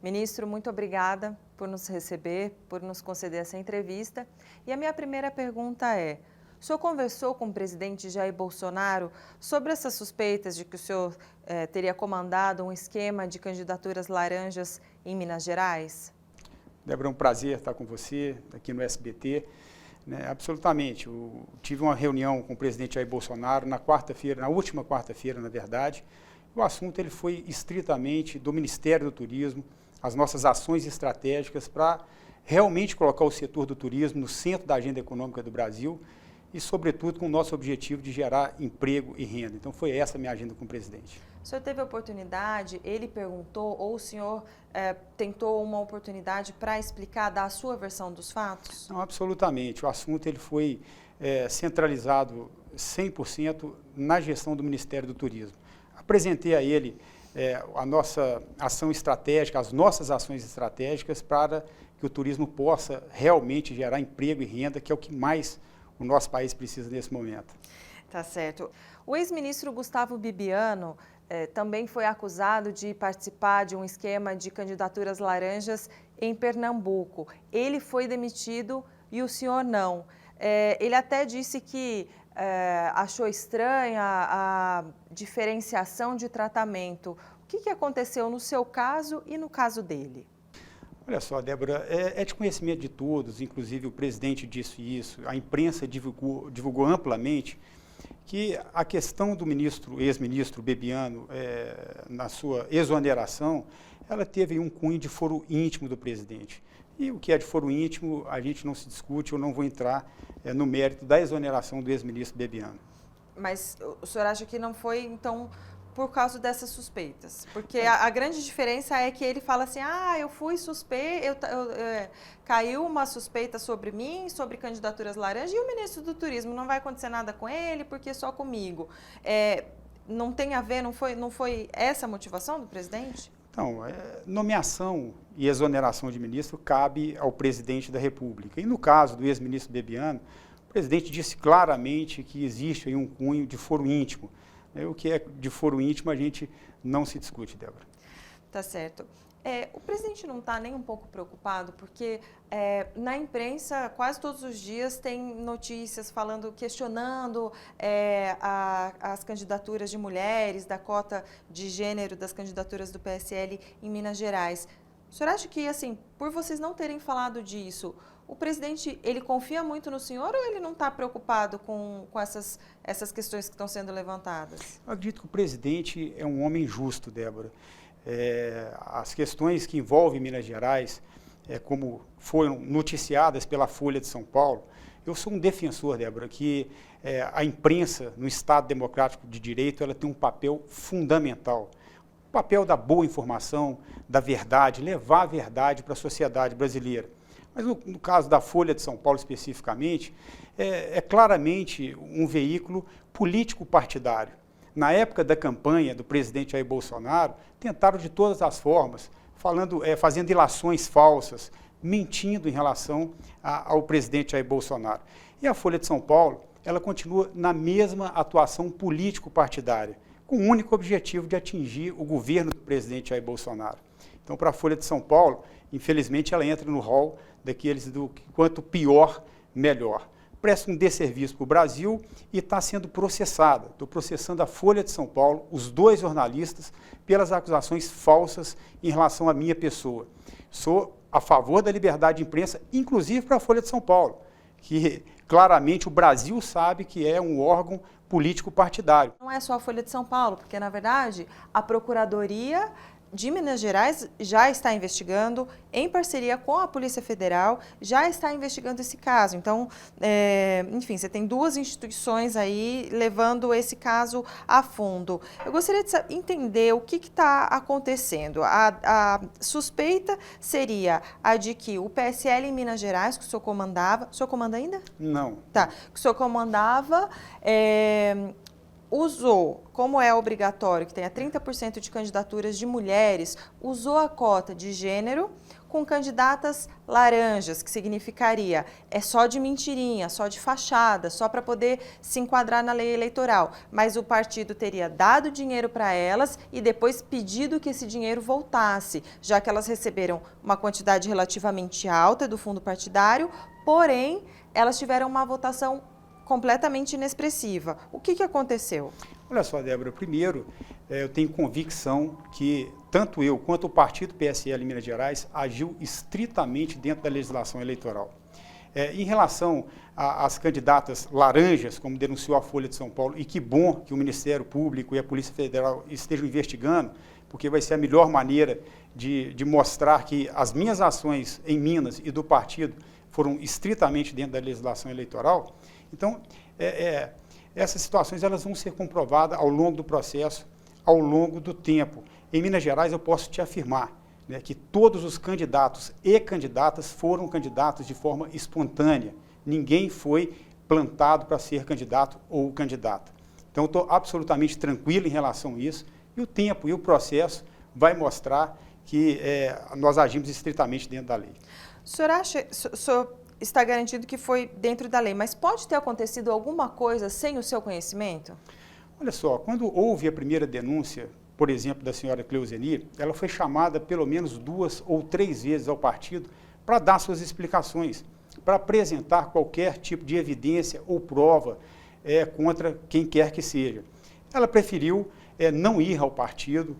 Ministro, muito obrigada por nos receber, por nos conceder essa entrevista. E a minha primeira pergunta é: o senhor conversou com o presidente Jair Bolsonaro sobre essas suspeitas de que o senhor teria comandado um esquema de candidaturas laranjas em Minas Gerais? Débora, é um prazer estar com você aqui no SBT. Absolutamente. Eu tive uma reunião com o presidente Jair Bolsonaro na quarta-feira, na última quarta-feira, na verdade. O assunto ele foi estritamente do Ministério do Turismo, as nossas ações estratégicas para realmente colocar o setor do turismo no centro da agenda econômica do Brasil e, sobretudo, com o nosso objetivo de gerar emprego e renda. Então, foi essa a minha agenda com o presidente. O senhor teve a oportunidade, ele perguntou, ou o senhor tentou uma oportunidade para explicar, dar a sua versão dos fatos? Não, absolutamente. O assunto ele foi centralizado 100% na gestão do Ministério do Turismo. Apresentei a ele a nossa ação estratégica, as nossas ações estratégicas para que o turismo possa realmente gerar emprego e renda, que é o que mais o nosso país precisa nesse momento. Tá certo. O ex-ministro Gustavo Bibiano também foi acusado de participar de um esquema de candidaturas laranjas em Pernambuco. Ele foi demitido e o senhor não. Ele até disse que achou estranha a diferenciação de tratamento. O que aconteceu no seu caso e no caso dele? Olha só, Débora, é de conhecimento de todos, inclusive o presidente disse isso, a imprensa divulgou amplamente que a questão do ex-ministro Bibiano, na sua exoneração, ela teve um cunho de foro íntimo do presidente. E o que é de foro íntimo, a gente não se discute, eu não vou entrar no mérito da exoneração do ex-ministro Bibiano. Mas o senhor acha que não foi, então, por causa dessas suspeitas? Porque a grande diferença é que ele fala assim, eu fui suspeito, caiu uma suspeita sobre mim, sobre candidaturas laranjas, e o ministro do Turismo, não vai acontecer nada com ele, porque só comigo. Não tem a ver, não foi essa a motivação do presidente? Então, nomeação e exoneração de ministro cabe ao presidente da República. E no caso do ex-ministro Bibiano, o presidente disse claramente que existe aí um cunho de foro íntimo. O que é de foro íntimo a gente não se discute, Débora. Tá certo. O presidente não está nem um pouco preocupado, porque na imprensa quase todos os dias tem notícias questionando as candidaturas de mulheres, da cota de gênero das candidaturas do PSL em Minas Gerais. O senhor acha que, assim, por vocês não terem falado disso, o presidente, ele confia muito no senhor ou ele não está preocupado com essas questões que estão sendo levantadas? Eu acredito que o presidente é um homem justo, Débora. As questões que envolvem Minas Gerais, como foram noticiadas pela Folha de São Paulo, eu sou um defensor, Débora, que a imprensa no Estado Democrático de Direito ela tem um papel fundamental. O papel da boa informação, da verdade, levar a verdade para a sociedade brasileira. Mas no caso da Folha de São Paulo especificamente, é claramente um veículo político-partidário. Na época da campanha do presidente Jair Bolsonaro, tentaram de todas as formas, fazendo ilações falsas, mentindo em relação ao presidente Jair Bolsonaro. E a Folha de São Paulo, ela continua na mesma atuação político-partidária, com o único objetivo de atingir o governo do presidente Jair Bolsonaro. Então, para a Folha de São Paulo, infelizmente, ela entra no rol daqueles do quanto pior, melhor. Presta um desserviço para o Brasil e está sendo processada. Estou processando a Folha de São Paulo, os dois jornalistas, pelas acusações falsas em relação à minha pessoa. Sou a favor da liberdade de imprensa, inclusive para a Folha de São Paulo, que claramente o Brasil sabe que é um órgão político partidário. Não é só a Folha de São Paulo, porque, na verdade, a Procuradoria de Minas Gerais já está investigando, em parceria com a Polícia Federal, já está investigando esse caso. Então, enfim, você tem duas instituições aí levando esse caso a fundo. Eu gostaria de entender o que está acontecendo. A suspeita seria a de que o PSL em Minas Gerais, que o senhor comandava... O senhor comanda ainda? Não. Tá. Que o senhor comandava... usou, como é obrigatório, que tenha 30% de candidaturas de mulheres, usou a cota de gênero com candidatas laranjas, que significaria é só de mentirinha, só de fachada, só para poder se enquadrar na lei eleitoral. Mas o partido teria dado dinheiro para elas e depois pedido que esse dinheiro voltasse, já que elas receberam uma quantidade relativamente alta do fundo partidário, porém elas tiveram uma votação completamente inexpressiva. O que aconteceu? Olha só, Débora, primeiro, eu tenho convicção que tanto eu quanto o partido PSL em Minas Gerais agiu estritamente dentro da legislação eleitoral. Em relação às candidatas laranjas, como denunciou a Folha de São Paulo, e que bom que o Ministério Público e a Polícia Federal estejam investigando, porque vai ser a melhor maneira de mostrar que as minhas ações em Minas e do partido foram estritamente dentro da legislação eleitoral. Então, essas situações elas vão ser comprovadas ao longo do processo, ao longo do tempo. Em Minas Gerais, eu posso te afirmar, né, que todos os candidatos e candidatas foram candidatos de forma espontânea. Ninguém foi plantado para ser candidato ou candidata. Então, eu estou absolutamente tranquilo em relação a isso, e o tempo e o processo vai mostrar que nós agimos estritamente dentro da lei. O senhor acha... Está garantido que foi dentro da lei, mas pode ter acontecido alguma coisa sem o seu conhecimento? Olha só, quando houve a primeira denúncia, por exemplo, da senhora Cleuzeni, ela foi chamada pelo menos 2 ou 3 vezes ao partido para dar suas explicações, para apresentar qualquer tipo de evidência ou prova contra quem quer que seja. Ela preferiu não ir ao partido,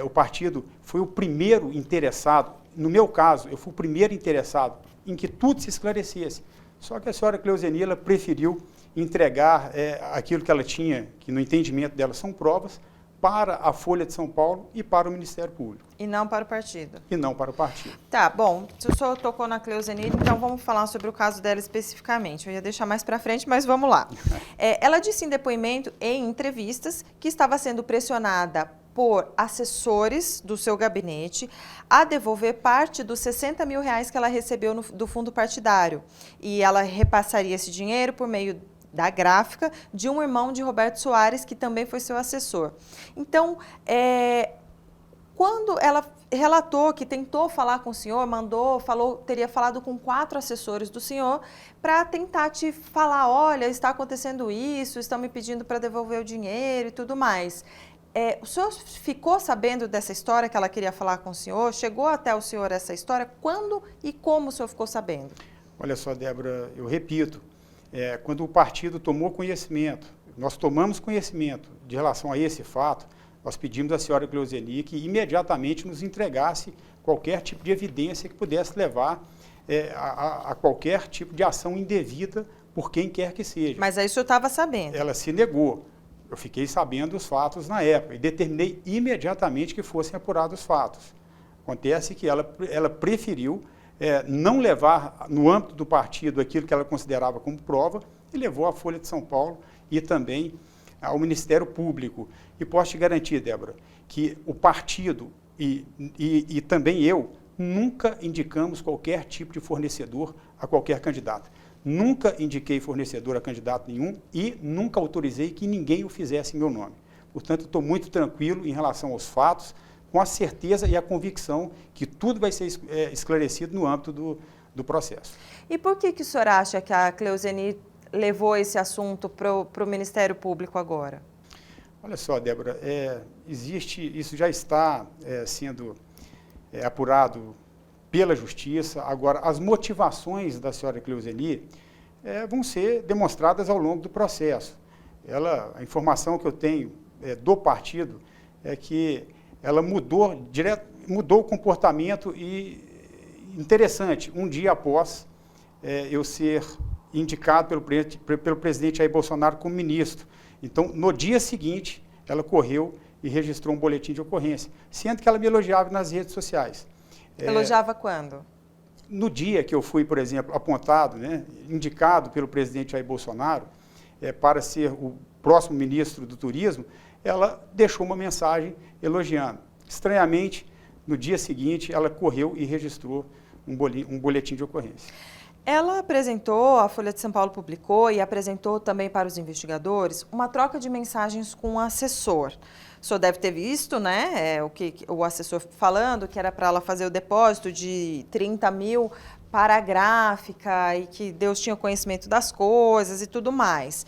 o partido foi o primeiro interessado, no meu caso, eu fui o primeiro interessado em que tudo se esclarecesse. Só que a senhora Cleuzeni, ela preferiu entregar aquilo que ela tinha, que no entendimento dela são provas, para a Folha de São Paulo e para o Ministério Público. E não para o partido? E não para o partido. Tá, bom, se o senhor tocou na Cleuzeni, então vamos falar sobre o caso dela especificamente. Eu ia deixar mais para frente, mas vamos lá. Ela disse em depoimento, em entrevistas, que estava sendo pressionada por assessores do seu gabinete a devolver parte dos 60 mil reais que ela recebeu do fundo partidário. E ela repassaria esse dinheiro por meio da gráfica de um irmão de Roberto Soares, que também foi seu assessor. Então, quando ela relatou que tentou falar com o senhor, teria falado com 4 assessores do senhor para tentar te falar, olha, está acontecendo isso, estão me pedindo para devolver o dinheiro e tudo mais. O senhor ficou sabendo dessa história que ela queria falar com o senhor? Chegou até o senhor essa história? Quando e como o senhor ficou sabendo? Olha só, Débora, eu repito, quando o partido tomou conhecimento, nós tomamos conhecimento de relação a esse fato, nós pedimos à senhora Cleuzeni que imediatamente nos entregasse qualquer tipo de evidência que pudesse levar a qualquer tipo de ação indevida por quem quer que seja. Mas aí o senhor estava sabendo? Ela se negou. Eu fiquei sabendo dos fatos na época e determinei imediatamente que fossem apurados os fatos. Acontece que ela preferiu não levar no âmbito do partido aquilo que ela considerava como prova e levou à Folha de São Paulo e também ao Ministério Público. E posso te garantir, Débora, que o partido e também eu nunca indicamos qualquer tipo de fornecedor a qualquer candidato. Nunca indiquei fornecedor a candidato nenhum e nunca autorizei que ninguém o fizesse em meu nome. Portanto, estou muito tranquilo em relação aos fatos, com a certeza e a convicção que tudo vai ser esclarecido no âmbito do processo. E por que o senhor acha que a Cleuzeni levou esse assunto para o Ministério Público agora? Olha só, Débora, isso já está sendo apurado pela Justiça. Agora, as motivações da senhora Cleuzeni vão ser demonstradas ao longo do processo. A informação que eu tenho do partido é que ela mudou o comportamento e, interessante, um dia após eu ser indicado pelo presidente Jair Bolsonaro como ministro. Então, no dia seguinte, ela correu e registrou um boletim de ocorrência, sendo que ela me elogiava nas redes sociais. Elogiava quando? No dia que eu fui, por exemplo, apontado, indicado pelo presidente Jair Bolsonaro para ser o próximo ministro do Turismo, ela deixou uma mensagem elogiando. Estranhamente, no dia seguinte, ela correu e registrou um boletim de ocorrência. Ela apresentou, a Folha de São Paulo publicou e apresentou também para os investigadores uma troca de mensagens com o assessor. O senhor deve ter visto, né, o assessor falando que era para ela fazer o depósito de 30 mil para a gráfica e que Deus tinha conhecimento das coisas e tudo mais.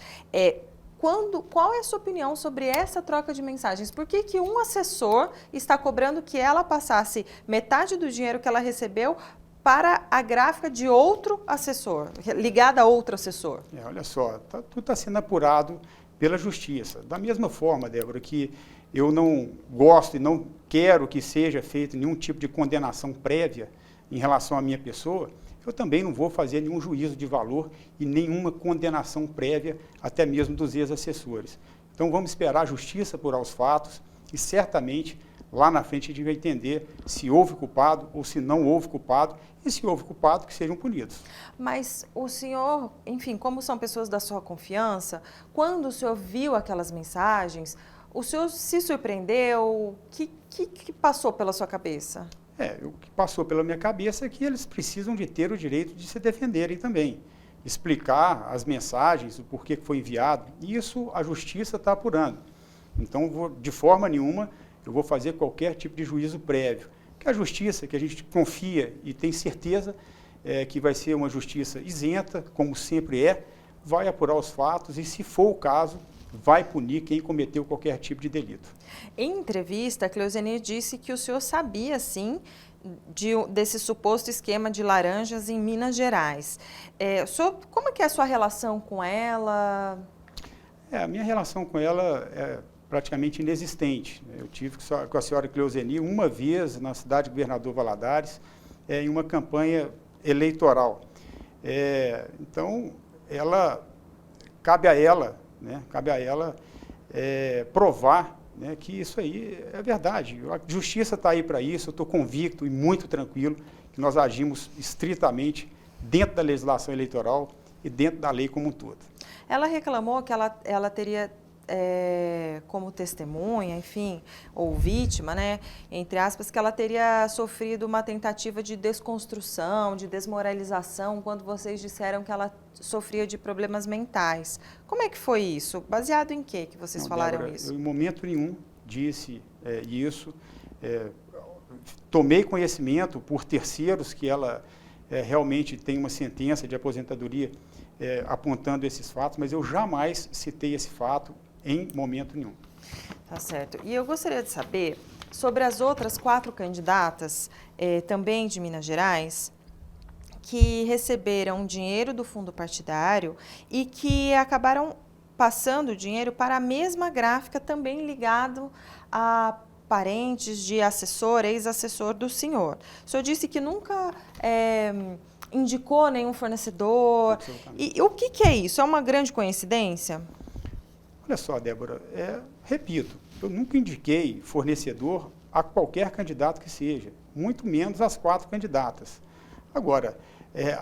Qual é a sua opinião sobre essa troca de mensagens? Por que um assessor está cobrando que ela passasse metade do dinheiro que ela recebeu para a gráfica de outro assessor, ligada a outro assessor? Olha só, tudo está sendo apurado pela Justiça. Da mesma forma, Débora, que eu não gosto e não quero que seja feito nenhum tipo de condenação prévia em relação à minha pessoa, eu também não vou fazer nenhum juízo de valor e nenhuma condenação prévia, até mesmo dos ex-assessores. Então vamos esperar a Justiça apurar os fatos e certamente lá na frente a gente vai entender se houve culpado ou se não houve culpado, e se houve culpado, que sejam punidos. Mas o senhor, enfim, como são pessoas da sua confiança, quando o senhor viu aquelas mensagens, o senhor se surpreendeu? O que passou pela sua cabeça? O que passou pela minha cabeça é que eles precisam de ter o direito de se defenderem também. Explicar as mensagens, o porquê que foi enviado, isso a Justiça está apurando. Então, de forma nenhuma, eu vou fazer qualquer tipo de juízo prévio. Que a Justiça, que a gente confia e tem certeza que vai ser uma Justiça isenta, como sempre vai apurar os fatos e, se for o caso, vai punir quem cometeu qualquer tipo de delito. Em entrevista, a Cleusenir disse que o senhor sabia, sim, desse suposto esquema de laranjas em Minas Gerais. Como é que é a sua relação com ela? A minha relação com ela é praticamente inexistente. Eu tive com a senhora Cleusenir uma vez na cidade de Governador Valadares, em uma campanha eleitoral. Então, cabe a ela provar, né, que isso aí é verdade. A Justiça está aí para isso, eu estou convicto e muito tranquilo que nós agimos estritamente dentro da legislação eleitoral e dentro da lei como um todo. Ela reclamou que ela teria, como testemunha, enfim, ou vítima, né, entre aspas, que ela teria sofrido uma tentativa de desconstrução, de desmoralização, quando vocês disseram que ela sofria de problemas mentais. Como é que foi isso? Baseado em quê que vocês falaram, Débora, isso? Eu, em momento nenhum, disse isso. Tomei conhecimento por terceiros que ela realmente tem uma sentença de aposentadoria apontando esses fatos, mas eu jamais citei esse fato em momento nenhum. Tá certo. E eu gostaria de saber sobre as outras 4 candidatas, também de Minas Gerais, que receberam dinheiro do fundo partidário e que acabaram passando dinheiro para a mesma gráfica, também ligado a parentes de assessor, ex-assessor do senhor. O senhor disse que nunca indicou nenhum fornecedor. E o que é isso? É uma grande coincidência? Olha só, Débora, repito, eu nunca indiquei fornecedor a qualquer candidato que seja, muito menos as 4 candidatas. Agora,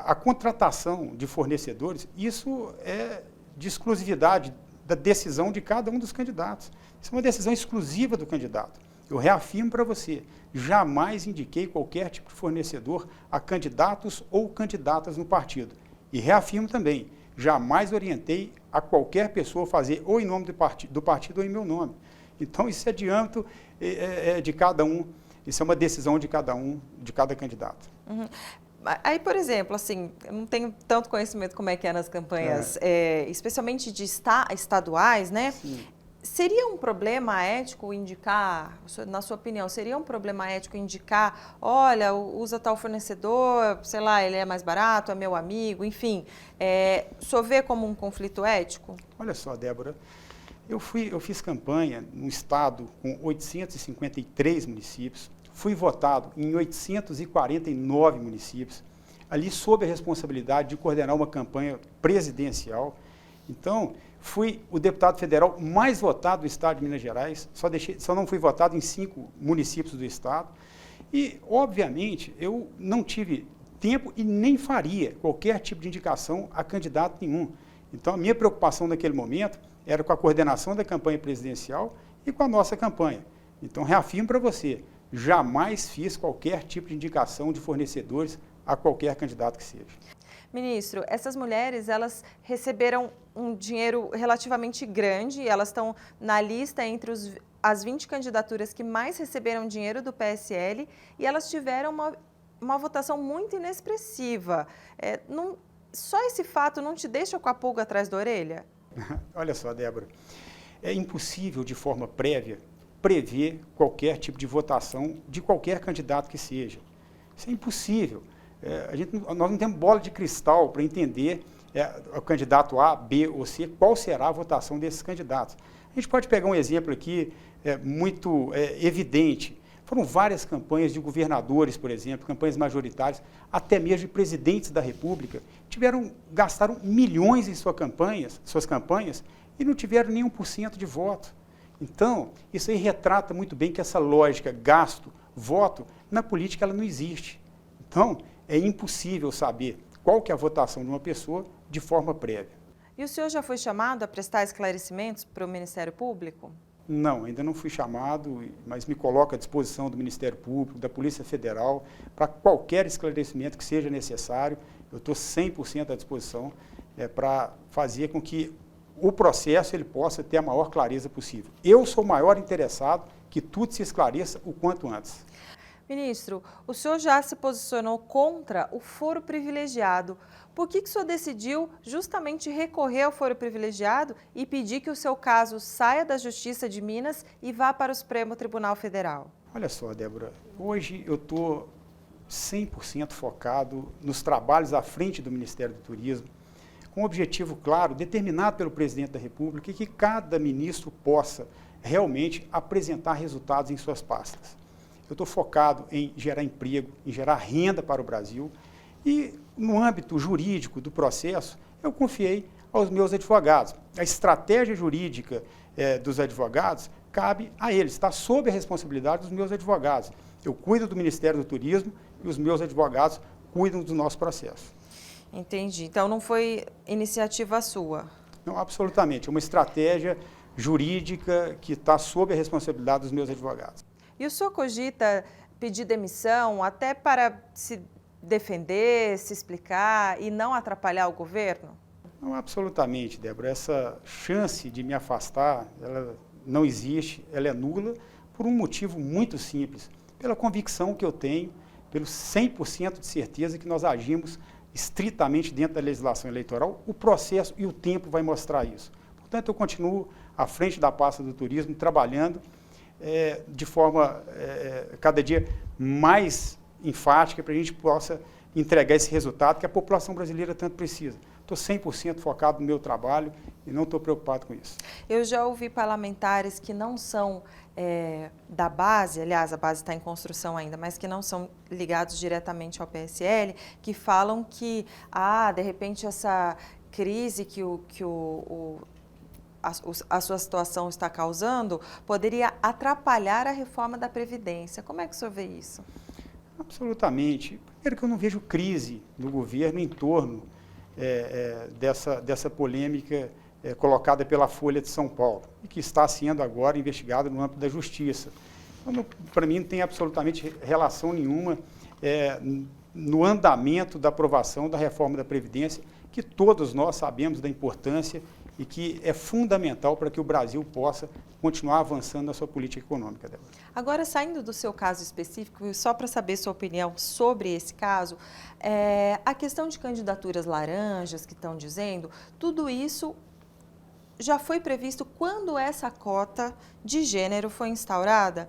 a contratação de fornecedores, isso é de exclusividade da decisão de cada um dos candidatos. Isso é uma decisão exclusiva do candidato. Eu reafirmo para você, jamais indiquei qualquer tipo de fornecedor a candidatos ou candidatas no partido. E reafirmo também, jamais orientei a qualquer pessoa fazer ou em nome do partido ou em meu nome. Então, isso é de âmbito de cada um, isso é uma decisão de cada um, de cada candidato. Uhum. Aí, por exemplo, assim, eu não tenho tanto conhecimento como é que é nas campanhas, especialmente de estaduais, né? Sim. Seria um problema ético indicar, na sua opinião, seria um problema ético indicar, olha, usa tal fornecedor, sei lá, ele é mais barato, é meu amigo, enfim, o senhor vê como um conflito ético? Olha só, Débora, eu fiz campanha num estado com 853 municípios, fui votado em 849 municípios, ali sob a responsabilidade de coordenar uma campanha presidencial. Então, fui o deputado federal mais votado do estado de Minas Gerais, só não fui votado em 5 municípios do estado. E, obviamente, eu não tive tempo e nem faria qualquer tipo de indicação a candidato nenhum. Então, a minha preocupação naquele momento era com a coordenação da campanha presidencial e com a nossa campanha. Então, reafirmo para você, jamais fiz qualquer tipo de indicação de fornecedores a qualquer candidato que seja. Ministro, essas mulheres, elas receberam um dinheiro relativamente grande, elas estão na lista entre as 20 candidaturas que mais receberam dinheiro do PSL e elas tiveram uma votação muito inexpressiva. Só esse fato não te deixa com a pulga atrás da orelha? Olha só, Débora, é impossível de forma prévia prever qualquer tipo de votação de qualquer candidato que seja. Isso é impossível. Nós não temos bola de cristal para entender o candidato A, B ou C, qual será a votação desses candidatos. A gente pode pegar um exemplo aqui muito evidente. Foram várias campanhas de governadores, por exemplo, campanhas majoritárias, até mesmo de presidentes da República, gastaram milhões em suas campanhas e não tiveram nem 1% de voto. Então, isso aí retrata muito bem que essa lógica gasto-voto, na política ela não existe. Então, é impossível saber qual que é a votação de uma pessoa de forma prévia. E o senhor já foi chamado a prestar esclarecimentos para o Ministério Público? Não, ainda não fui chamado, mas me coloco à disposição do Ministério Público, da Polícia Federal, para qualquer esclarecimento que seja necessário. Eu estou 100% à disposição para fazer com que o processo ele possa ter a maior clareza possível. Eu sou o maior interessado que tudo se esclareça o quanto antes. Ministro, o senhor já se posicionou contra o foro privilegiado. Por que o senhor decidiu justamente recorrer ao foro privilegiado e pedir que o seu caso saia da Justiça de Minas e vá para o Supremo Tribunal Federal? Olha só, Débora, hoje eu estou 100% focado nos trabalhos à frente do Ministério do Turismo, com um objetivo claro, determinado pelo Presidente da República, e que cada ministro possa realmente apresentar resultados em suas pastas. Eu estou focado em gerar emprego, em gerar renda para o Brasil e, no âmbito jurídico do processo, eu confiei aos meus advogados. A estratégia jurídica dos advogados cabe a eles, está sob a responsabilidade dos meus advogados. Eu cuido do Ministério do Turismo e os meus advogados cuidam do nosso processo. Entendi. Então, não foi iniciativa sua? Não, absolutamente. É uma estratégia jurídica que está sob a responsabilidade dos meus advogados. E o senhor cogita pedir demissão até para se defender, se explicar e não atrapalhar o governo? Não, absolutamente, Débora. Essa chance de me afastar, ela não existe, ela é nula, por um motivo muito simples. Pela convicção que eu tenho, pelo 100% de certeza que nós agimos estritamente dentro da legislação eleitoral, o processo e o tempo vai mostrar isso. Portanto, eu continuo à frente da pasta do turismo, trabalhando de forma cada dia mais enfática para a gente possa entregar esse resultado que a população brasileira tanto precisa. Estou 100% focado no meu trabalho e não estou preocupado com isso. Eu já ouvi parlamentares que não são da base, aliás, a base está em construção ainda, mas que não são ligados diretamente ao PSL, que falam que, de repente, essa crise que a sua situação está causando poderia atrapalhar a reforma da Previdência. Como é que o senhor vê isso? Absolutamente. Primeiro que eu não vejo crise no governo em torno dessa polêmica colocada pela Folha de São Paulo e que está sendo agora investigada no âmbito da Justiça. Então, para mim, não tem absolutamente relação nenhuma no andamento da aprovação da reforma da Previdência, que todos nós sabemos da importância e que é fundamental para que o Brasil possa continuar avançando na sua política econômica, Débora. Agora, saindo do seu caso específico, só para saber sua opinião sobre esse caso, a questão de candidaturas laranjas que estão dizendo, tudo isso já foi previsto quando essa cota de gênero foi instaurada,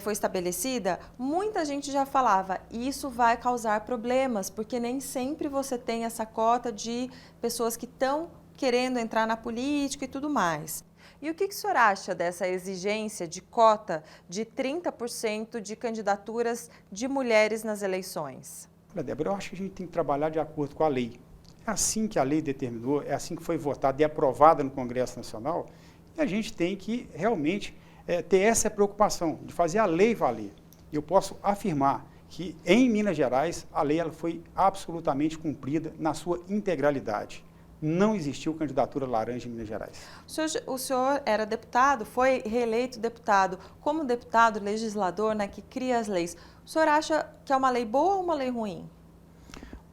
foi estabelecida. Muita gente já falava, isso vai causar problemas, porque nem sempre você tem essa cota de pessoas que estão querendo entrar na política e tudo mais. E o que o senhor acha dessa exigência de cota de 30% de candidaturas de mulheres nas eleições? Olha, Débora, eu acho que a gente tem que trabalhar de acordo com a lei. É assim que a lei determinou, é assim que foi votada e aprovada no Congresso Nacional, e a gente tem que realmente ter essa preocupação de fazer a lei valer. Eu posso afirmar que em Minas Gerais a lei ela foi absolutamente cumprida na sua integralidade. Não existiu candidatura laranja em Minas Gerais. O senhor era deputado, foi reeleito deputado. Como deputado, legislador, que cria as leis, o senhor acha que é uma lei boa ou uma lei ruim?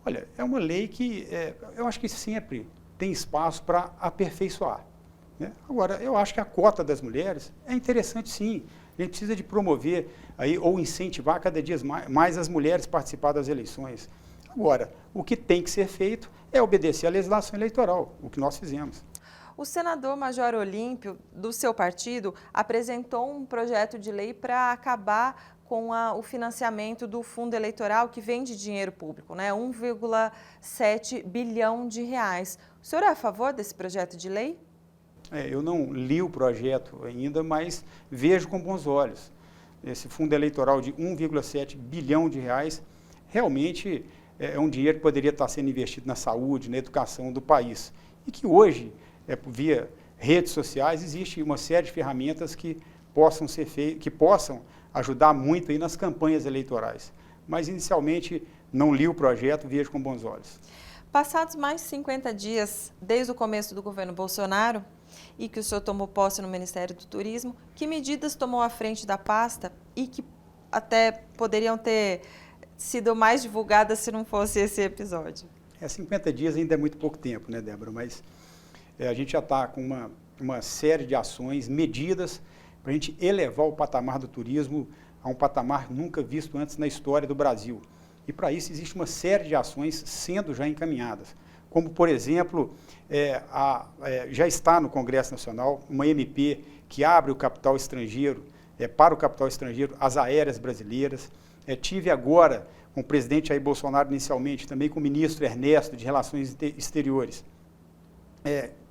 Olha, é uma lei que eu acho que sempre tem espaço para aperfeiçoar, né? Agora, eu acho que a cota das mulheres é interessante, sim. A gente precisa de promover aí, ou incentivar cada dia mais as mulheres a participar das eleições. Agora, o que tem que ser feito é obedecer à legislação eleitoral, o que nós fizemos. O senador Major Olímpio, do seu partido, apresentou um projeto de lei para acabar com o financiamento do fundo eleitoral que vem de dinheiro público, né? 1,7 bilhão de reais. O senhor é a favor desse projeto de lei? Eu não li o projeto ainda, mas vejo com bons olhos. Esse fundo eleitoral de 1,7 bilhão de reais realmente é um dinheiro que poderia estar sendo investido na saúde, na educação do país. E que hoje, via redes sociais, existe uma série de ferramentas que possam ser feitas, que possam ajudar muito aí nas campanhas eleitorais. Mas, inicialmente, não li o projeto, vejo com bons olhos. Passados mais de 50 dias, desde o começo do governo Bolsonaro, e que o senhor tomou posse no Ministério do Turismo, que medidas tomou à frente da pasta e que até poderiam ter sido mais divulgadas se não fosse esse episódio? 50 dias ainda é muito pouco tempo, né, Débora? Mas a gente já está com uma série de ações, medidas, para a gente elevar o patamar do turismo a um patamar nunca visto antes na história do Brasil. E para isso existe uma série de ações sendo já encaminhadas. Como, por exemplo, já está no Congresso Nacional uma MP que abre o capital estrangeiro, para o capital estrangeiro, as aéreas brasileiras. Tive agora com o presidente Jair Bolsonaro inicialmente, também com o ministro Ernesto de Relações Exteriores,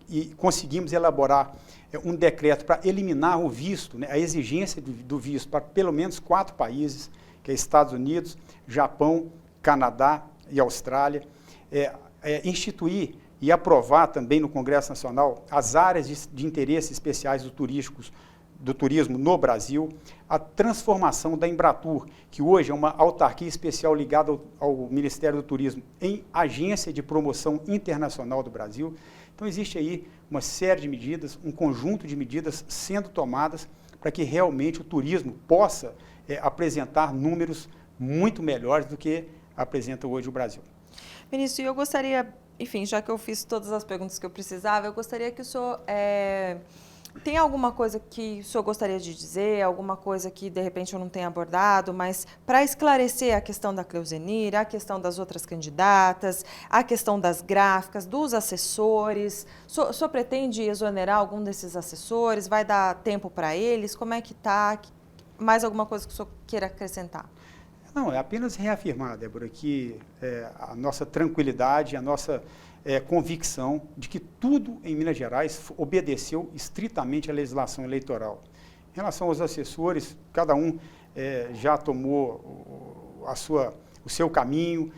e conseguimos elaborar um decreto para eliminar o visto, né, a exigência do visto para pelo menos 4 países, que é Estados Unidos, Japão, Canadá e Austrália. Instituir e aprovar também no Congresso Nacional as áreas de interesse especiais do turismo no Brasil, a transformação da Embratur, que hoje é uma autarquia especial ligada ao Ministério do Turismo, em agência de promoção internacional do Brasil. Então, existe aí uma série de medidas, um conjunto de medidas sendo tomadas para que realmente o turismo possa apresentar números muito melhores do que apresenta hoje o Brasil. Ministro, eu gostaria, enfim, já que eu fiz todas as perguntas que eu precisava, eu gostaria que o senhor... Tem alguma coisa que o senhor gostaria de dizer, alguma coisa que de repente eu não tenha abordado, mas para esclarecer a questão da Cleusenir, a questão das outras candidatas, a questão das gráficas, dos assessores, o senhor pretende exonerar algum desses assessores? Vai dar tempo para eles? Como é que está? Mais alguma coisa que o senhor queira acrescentar? Não, é apenas reafirmar, Débora, que a nossa tranquilidade, a nossa convicção de que tudo em Minas Gerais obedeceu estritamente à legislação eleitoral. Em relação aos assessores, cada um já tomou o seu caminho,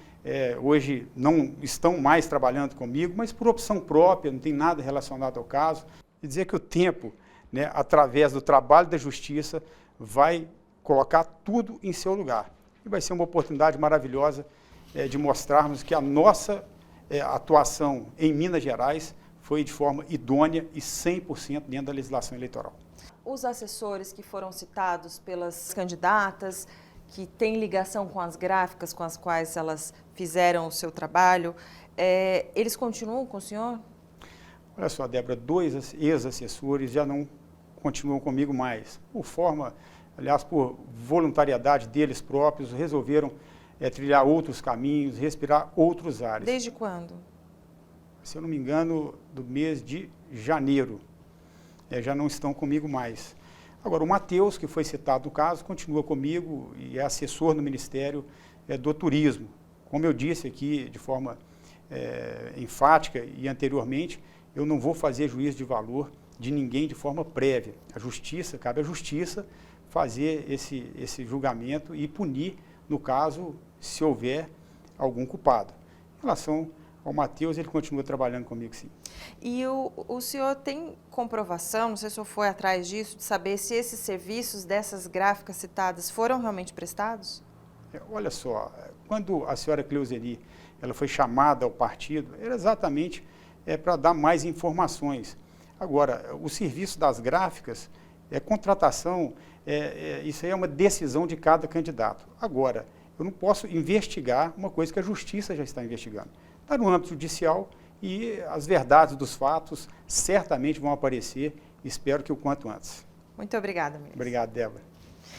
hoje não estão mais trabalhando comigo, mas por opção própria, não tem nada relacionado ao caso. E dizer que o tempo, né, através do trabalho da justiça, vai colocar tudo em seu lugar. E vai ser uma oportunidade maravilhosa de mostrarmos que a nossa atuação em Minas Gerais foi de forma idônea e 100% dentro da legislação eleitoral. Os assessores que foram citados pelas candidatas, que têm ligação com as gráficas com as quais elas fizeram o seu trabalho, eles continuam com o senhor? Olha só, Débora, 2 ex-assessores já não continuam comigo mais. Aliás, por voluntariedade deles próprios, resolveram trilhar outros caminhos, respirar outros ares. Desde quando? Se eu não me engano, do mês de janeiro. Já não estão comigo mais. Agora, o Matheus, que foi citado no caso, continua comigo e é assessor no Ministério do Turismo. Como eu disse aqui de forma enfática e anteriormente, eu não vou fazer juízo de valor de ninguém de forma prévia. Cabe à Justiça fazer esse julgamento e punir, no caso, se houver algum culpado. Em relação ao Matheus, ele continua trabalhando comigo, sim. E o senhor tem comprovação, não sei se o senhor foi atrás disso, de saber se esses serviços dessas gráficas citadas foram realmente prestados? Olha só, quando a senhora Cleusenir ela foi chamada ao partido, era exatamente para dar mais informações. Agora, o serviço das gráficas, contratação, isso aí é uma decisão de cada candidato. Agora, Eu não posso investigar uma coisa que a justiça já está investigando. Está no âmbito judicial e as verdades dos fatos certamente vão aparecer, espero que o quanto antes. Muito obrigada, ministro. Obrigado, Débora.